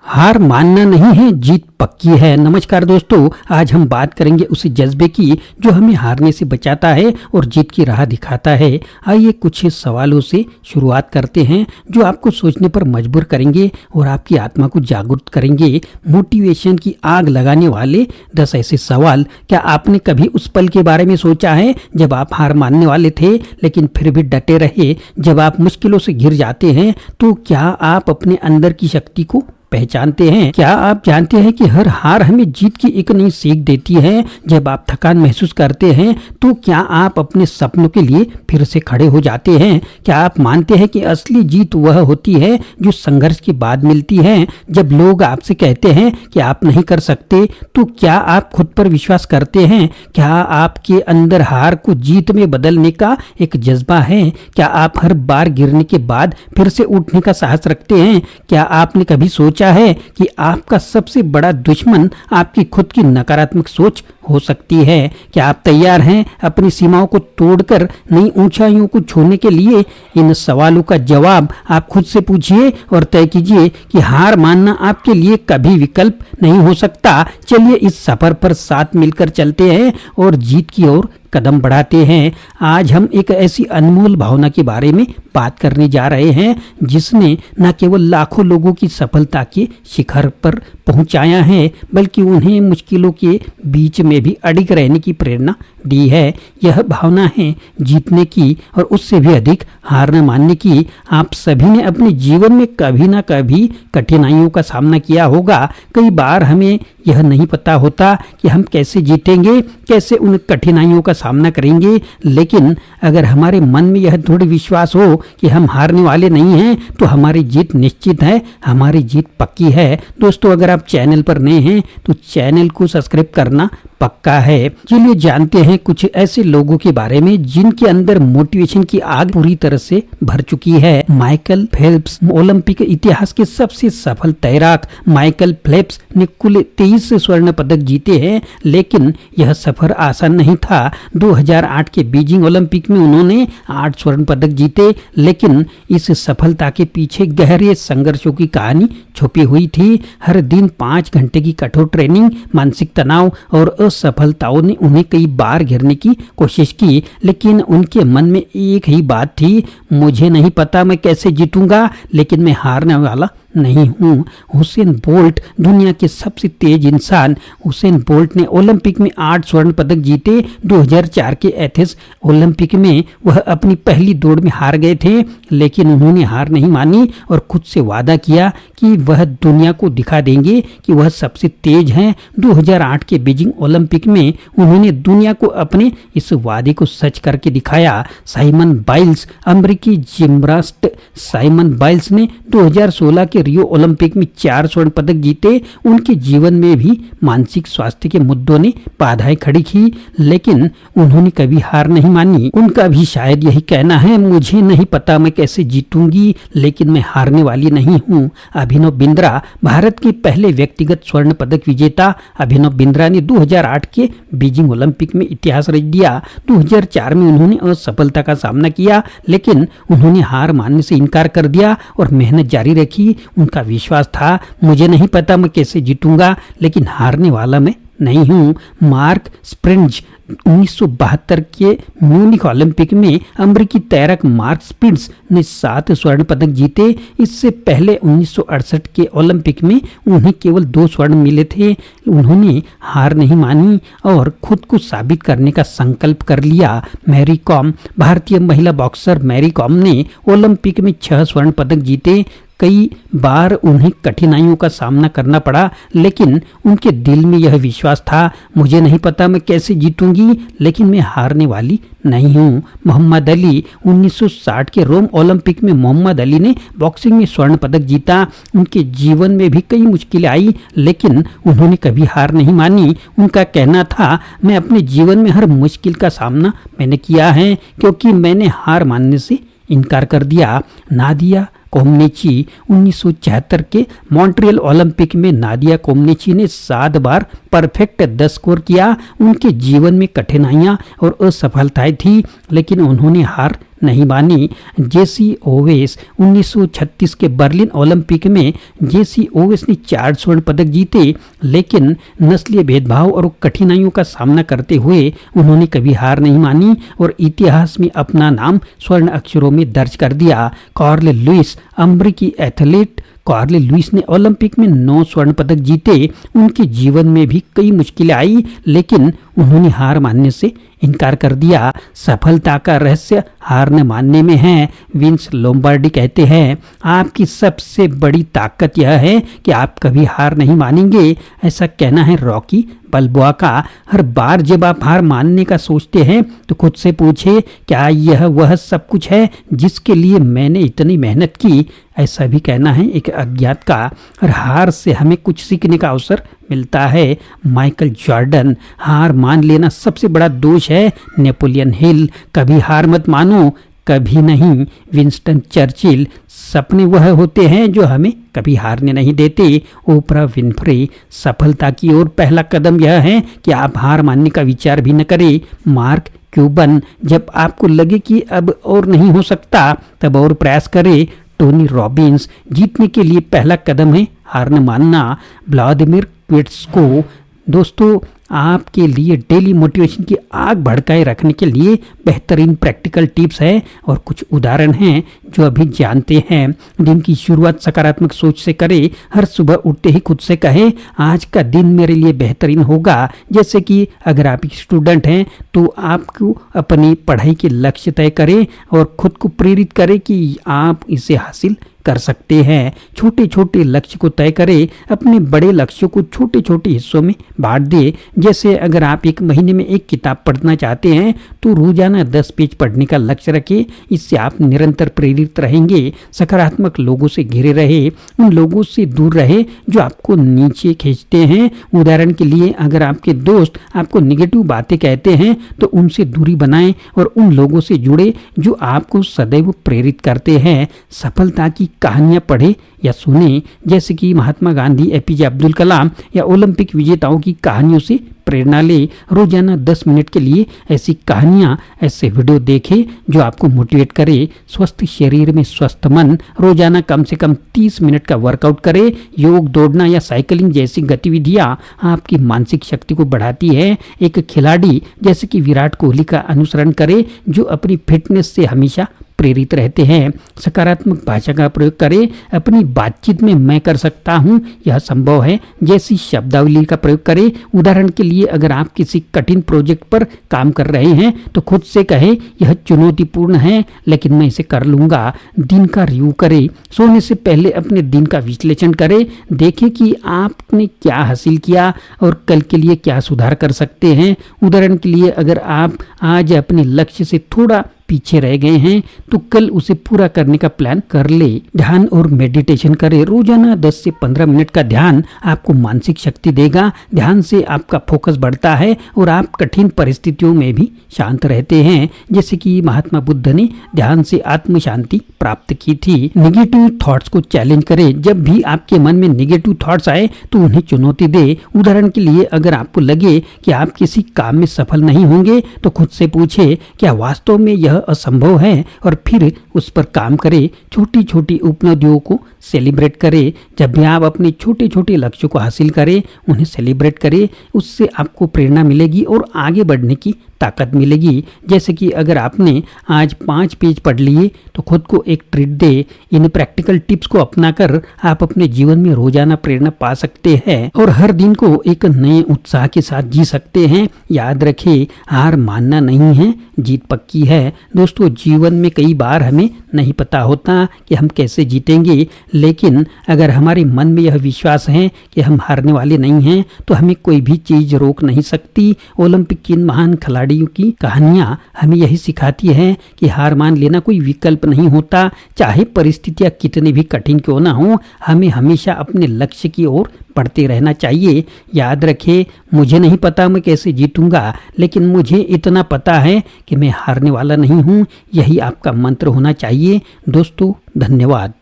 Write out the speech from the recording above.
हार मानना नहीं है, जीत पक्की है। नमस्कार दोस्तों, आज हम बात करेंगे उस जज्बे की जो हमें हारने से बचाता है और जीत की राह दिखाता है। आइए कुछ सवालों से शुरुआत करते हैं जो आपको सोचने पर मजबूर करेंगे और आपकी आत्मा को जागरूक करेंगे। मोटिवेशन की आग लगाने वाले 10 ऐसे सवाल। क्या आपने कभी उस पल के बारे में सोचा है जब आप हार मानने वाले थे लेकिन फिर भी डटे रहे? जब आप मुश्किलों से घिर जाते हैं तो क्या आप अपने अंदर की शक्ति को पहचानते हैं? क्या आप जानते हैं कि हर हार हमें जीत की एक नई सीख देती है? जब आप थकान महसूस करते हैं तो क्या आप अपने सपनों के लिए फिर से खड़े हो जाते हैं? क्या आप मानते हैं कि असली जीत वह होती है जो संघर्ष के बाद मिलती है? जब लोग आपसे कहते हैं कि आप नहीं कर सकते तो क्या आप खुद पर विश्वास करते हैं? क्या आपके अंदर हार को जीत में बदलने का एक जज्बा है? क्या आप हर बार गिरने के बाद फिर से उठने का साहस रखते हैं? क्या आपने कभी सोचा है कि आपका सबसे बड़ा दुश्मन आपकी खुद की नकारात्मक सोच हो सकती है? क्या आप तैयार हैं अपनी सीमाओं को तोड़कर नई ऊंचाइयों को छूने के लिए? इन सवालों का जवाब आप खुद से पूछिए और तय कीजिए कि हार मानना आपके लिए कभी विकल्प नहीं हो सकता। चलिए इस सफर पर साथ मिलकर चलते हैं और जीत की ओर कदम बढ़ाते हैं। आज हम एक ऐसी अनमोल भावना के बारे में बात करने जा रहे हैं जिसने न केवल लाखों लोगों की सफलता के शिखर पर पहुंचाया है बल्कि उन्हें मुश्किलों के बीच में भी अडिग रहने की प्रेरणा दी है। यह भावना है जीतने की और उससे भी अधिक हार न मानने की। आप सभी ने अपने जीवन में कभी ना कभी कठिनाइयों का सामना किया होगा। कई बार हमें यह नहीं पता होता कि हम कैसे जीतेंगे, कैसे उन कठिनाइयों का सामना करेंगे, लेकिन अगर हमारे मन में यह दृढ़ विश्वास हो कि हम हारने वाले नहीं हैं तो हमारी जीत निश्चित है, हमारी जीत पक्की है। दोस्तों, अगर आप चैनल पर नए हैं तो चैनल को सब्सक्राइब करना पक्का है। चलिए जानते हैं कुछ ऐसे लोगों के बारे में जिनके अंदर मोटिवेशन की आग पूरी तरह से भर चुकी है। माइकल फेल्प्स, ओलंपिक इतिहास के सबसे सफल तैराक। माइकल फेल्प्स ने कुल 23 स्वर्ण पदक जीते हैं, लेकिन यह सफर आसान नहीं था। 2008 के बीजिंग ओलंपिक में उन्होंने 8 स्वर्ण पदक जीते, लेकिन इस सफलता के पीछे गहरे संघर्षों की कहानी छुपी हुई थी। हर दिन 5 घंटे की कठोर ट्रेनिंग, मानसिक तनाव और असफलताओं ने उन्हें कई बार गिरने की कोशिश की, लेकिन उनके मन में एक ही बात थी, मुझे नहीं पता मैं कैसे जीतूंगा, लेकिन मैं हारने वाला नहीं हूँ। हुसैन बोल्ट, दुनिया के सबसे तेज इंसान। हुसैन बोल्ट ने ओलंपिक में 8 स्वर्ण पदक जीते। 2004 के एथेंस ओलंपिक में वह अपनी पहली दौड़ में हार गए थे, लेकिन उन्होंने हार नहीं मानी और खुद से वादा किया कि वह दुनिया को दिखा देंगे कि वह सबसे तेज हैं। 2008 के बीजिंग ओलंपिक में उन्होंने दुनिया को अपने इस वादे को सच करके दिखाया। साइमन बाइल्स, अमेरिकी जिम्नास्ट साइमन बाइल्स ने 2016 के रियो ओलंपिक में 4 स्वर्ण पदक जीते। उनके जीवन में भी मानसिक स्वास्थ्य के मुद्दों ने बाधाएं खड़ी की, लेकिन उन्होंने कभी हार नहीं मानी। उनका भी शायद यही कहना है, मुझे नहीं पता मैं कैसे जीतूंगी, लेकिन मैं हारने वाली नहीं हूँ। अभिनव बिंद्रा, भारत के पहले व्यक्तिगत स्वर्ण पदक विजेता। अभिनव बिंद्रा ने 2008 के बीजिंग ओलंपिक में इतिहास रच दिया। 2004 में उन्होंने असफलता का सामना किया, लेकिन उन्होंने हार मानने से इनकार कर दिया और मेहनत जारी रखी। उनका विश्वास था, मुझे नहीं पता मैं कैसे जीतूंगा, लेकिन हारने वाला मैं नहीं हूँ। मार्क स्प्रिंज, 1972 के म्यूनिख ओलंपिक में अमेरिकी तैराक मार्क स्प्रिंज ने 7 स्वर्ण पदक जीते। इससे पहले 1968 के ओलंपिक में उन्हें केवल 2 स्वर्ण मिले थे। उन्होंने हार नहीं मानी और खुद को साबित करने का संकल्प कर लिया। मैरी कॉम, भारतीय महिला बॉक्सर मैरी कॉम ने ओलंपिक में 6 स्वर्ण पदक जीते। कई बार उन्हें कठिनाइयों का सामना करना पड़ा, लेकिन उनके दिल में यह विश्वास था, मुझे नहीं पता मैं कैसे जीतूंगी, लेकिन मैं हारने वाली नहीं हूँ। मोहम्मद अली, 1960 के रोम ओलंपिक में मोहम्मद अली ने बॉक्सिंग में स्वर्ण पदक जीता। उनके जीवन में भी कई मुश्किलें आई, लेकिन उन्होंने कभी हार नहीं मानी। उनका कहना था, मैं अपने जीवन में हर मुश्किल का सामना मैंने किया है क्योंकि मैंने हार मानने से इनकार कर दिया। नादिया कोमनेची, 1976 के मॉन्ट्रियल ओलंपिक में नादिया कोमनेची ने 7 बार परफेक्ट 10 स्कोर किया। उनके जीवन में कठिनाइयां और असफलताएं थी, लेकिन उन्होंने हार नहीं मानी। जेसी ओवेस 1936 के बर्लिन ओलंपिक में जेसी ओवेस ने 4 स्वर्ण पदक जीते, लेकिन नस्लीय भेदभाव और कठिनाइयों का सामना करते हुए उन्होंने कभी हार नहीं मानी और इतिहास में अपना नाम स्वर्ण अक्षरों में दर्ज कर दिया। कार्ल लुईस अमेरिकी एथलीट कार्ल लुईस ने ओलंपिक में 9 स्वर्ण पदक जीते। उनके जीवन में भी कई मुश्किलें आई, लेकिन उन्होंने हार मानने से इनकार कर दिया। सफलता का रहस्य हार न मानने में है। विंस लोम्बार्डी कहते हैं, आपकी सबसे बड़ी ताकत यह है कि आप कभी हार नहीं मानेंगे। ऐसा कहना है रॉकी बल्बोआ का। हर बार जब आप हार मानने का सोचते हैं तो खुद से पूछे, क्या यह वह सब कुछ है जिसके लिए मैंने इतनी मेहनत की। ऐसा भी कहना है एक अज्ञात का। और हार से हमें कुछ सीखने का अवसर मिलता है। माइकल जॉर्डन, हार मान लेना सबसे बड़ा दोष है। नेपोलियन हिल, कभी हार मत मानो, कभी नहीं। विंस्टन चर्चिल, सपने वह होते हैं जो हमें कभी हारने नहीं देते। ओपरा विनफ्रे, सफलता की ओर पहला कदम यह है कि आप हार मानने का विचार भी न करें। मार्क क्यूबन, जब आपको लगे कि अब और नहीं हो सकता तब और प्रयास करें। टोनी रॉबिन्स, जीतने के लिए पहला कदम है हार न मानना। व्लादिमीर क्विट्स्को, दोस्तों आपके लिए डेली मोटिवेशन की आग भड़काए रखने के लिए बेहतरीन प्रैक्टिकल टिप्स है और कुछ उदाहरण हैं जो अभी जानते हैं। दिन की शुरुआत सकारात्मक सोच से करें। हर सुबह उठते ही खुद से कहे, आज का दिन मेरे लिए बेहतरीन होगा। जैसे कि अगर आप एक स्टूडेंट हैं तो आपको अपनी पढ़ाई के लक्ष्य तय करें और खुद को प्रेरित करें कि आप इसे हासिल कर सकते हैं। छोटे छोटे लक्ष्य को तय करें। अपने बड़े लक्ष्यों को छोटे छोटे हिस्सों में बांट दें। जैसे अगर आप एक महीने में एक किताब पढ़ना चाहते हैं तो रोजाना 10 पेज पढ़ने का लक्ष्य रखें। इससे आप निरंतर प्रेरित रहेंगे। सकारात्मक लोगों से घिरे रहे, उन लोगों से दूर रहे जो आपको नीचे खींचते हैं। उदाहरण के लिए अगर आपके दोस्त आपको निगेटिव बातें कहते हैं तो उनसे दूरी बनाएं और उन लोगों से जुड़े जो आपको सदैव प्रेरित करते हैं। सफलता की कहानियां पढ़े या सुने, जैसे कि महात्मा गांधी, एपीजे अब्दुल कलाम या ओलंपिक विजेताओं की कहानियों से प्रेरणा ले। रोजाना 10 मिनट के लिए ऐसी कहानियां, ऐसे वीडियो देखें जो आपको मोटिवेट करे। स्वस्थ शरीर में स्वस्थ मन, रोजाना कम से कम 30 मिनट का वर्कआउट करें। योग, दौड़ना या साइकिलिंग जैसी गतिविधियां आपकी मानसिक शक्ति को बढ़ाती है। एक खिलाड़ी जैसे कि विराट कोहली का अनुसरण करें जो अपनी फिटनेस से हमेशा प्रेरित रहते हैं। सकारात्मक भाषा का प्रयोग करें। अपनी बातचीत में मैं कर सकता हूं, यह संभव है जैसी शब्दावली का प्रयोग करें। उदाहरण के लिए अगर आप किसी कठिन प्रोजेक्ट पर काम कर रहे हैं तो खुद से कहें, यह चुनौतीपूर्ण है लेकिन मैं इसे कर लूंगा। दिन का रिव्यू करें। सोने से पहले अपने दिन का विश्लेषण करें। देखें कि आपने क्या हासिल किया और कल के लिए क्या सुधार कर सकते हैं। उदाहरण के लिए अगर आप आज अपने लक्ष्य से थोड़ा पीछे रह गए हैं तो कल उसे पूरा करने का प्लान कर ले। ध्यान और मेडिटेशन करें। रोजाना 10 से 15 मिनट का ध्यान आपको मानसिक शक्ति देगा। ध्यान से आपका फोकस बढ़ता है और आप कठिन परिस्थितियों में भी शांत रहते हैं। जैसे कि महात्मा बुद्ध ने ध्यान से आत्म शांति प्राप्त की थी। निगेटिव थॉट्स को चैलेंज करें। जब भी आपके मन में निगेटिव थॉट्स आए तो उन्हें चुनौती दे। उदाहरण के लिए अगर आपको लगे कि आप किसी काम में सफल नहीं होंगे तो खुद से पूछे, क्या वास्तव में यह असंभव है, और फिर उस पर काम करें। छोटी छोटी उपलब्धियों को सेलिब्रेट करें। जब भी आप अपने छोटे छोटे लक्ष्यों को हासिल करें, उन्हें सेलिब्रेट करें। उससे आपको प्रेरणा मिलेगी और आगे बढ़ने की ताकत मिलेगी। जैसे कि अगर आपने आज 5 पेज पढ़ लिए तो खुद को एक ट्रीट दे। इन प्रैक्टिकल टिप्स को अपनाकर आप अपने जीवन में रोजाना प्रेरणा पा सकते हैं और हर दिन को एक नए उत्साह के साथ जी सकते हैं। याद रखें, हार मानना नहीं है, जीत पक्की है। दोस्तों, जीवन में कई बार हमें नहीं पता होता कि हम कैसे जीतेंगे, लेकिन अगर हमारे मन में यह विश्वास है कि हम हारने वाले नहीं हैं तो हमें कोई भी चीज रोक नहीं सकती। ओलंपिक के महान खिलाड़ियों की कहानियां हमें यही सिखाती है कि हार मान लेना कोई विकल्प नहीं होता। चाहे परिस्थितियां कितनी भी कठिन क्यों ना हो, हमें हमेशा अपने लक्ष्य की ओर बढ़ते रहना चाहिए। याद रखें, मुझे नहीं पता मैं कैसे जीतूंगा, लेकिन मुझे इतना पता है कि मैं हारने वाला नहीं हूं। यही आपका मंत्र होना चाहिए। दोस्तों, धन्यवाद।